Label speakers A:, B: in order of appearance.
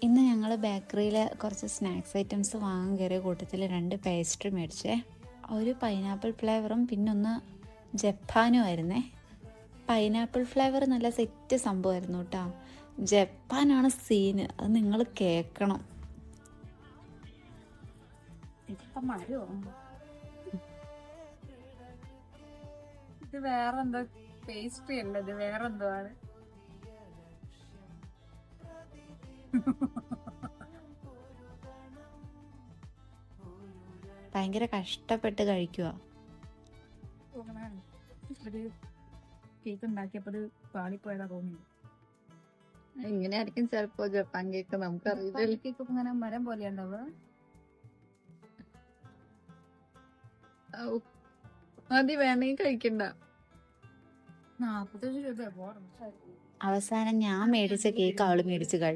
A: ഇന്ന് ഞങ്ങൾ ബേക്കറിയിൽ കുറച്ച് സ്നാക്സ് ഐറ്റംസ് വാങ്ങാൻ കയറിയ കൂട്ടത്തിൽ 2 പേസ്ട്രി മേടിച്ചേ. ഒരു പൈനാപ്പിൾ ഫ്ലേവറും പിന്നൊന്ന് ജപ്പാനും ആയിരുന്നേ. പൈനാപ്പിൾ ഫ്ലേവർ നല്ല സെറ്റ് സംഭവമായിരുന്നു കേട്ടോ. ജപ്പാനാണ് സീന്, അത് നിങ്ങൾ കേൾക്കണം.
B: ഇത് വേറെന്തോ പേസ്ട്രി അല്ല, ഇത് വേറെന്തോ ആണ്.
A: ഭയങ്കര കഷ്ടപ്പെട്ട് കഴിക്കുക.
B: ഒരു കേക്ക് ഉണ്ടാക്കിയപ്പോ ഇത് പാളിപ്പോയതാ തോന്നുന്നു.
C: ഇങ്ങനെയായിരിക്കും ചിലപ്പോ ജപ്പാൻ കേക്ക്, നമുക്കറിയില്ല.
B: കേക്ക് ഇങ്ങനെ മരം പോലെ ഉണ്ടാവുക.
C: മതി, വേണമെങ്കിൽ കഴിക്കണ്ട.
B: 45 രൂപ.
A: അവസാനം ഞാൻ മേടിച്ച കേക്ക് അവള് മേടിച്ച് കഴിച്ചു.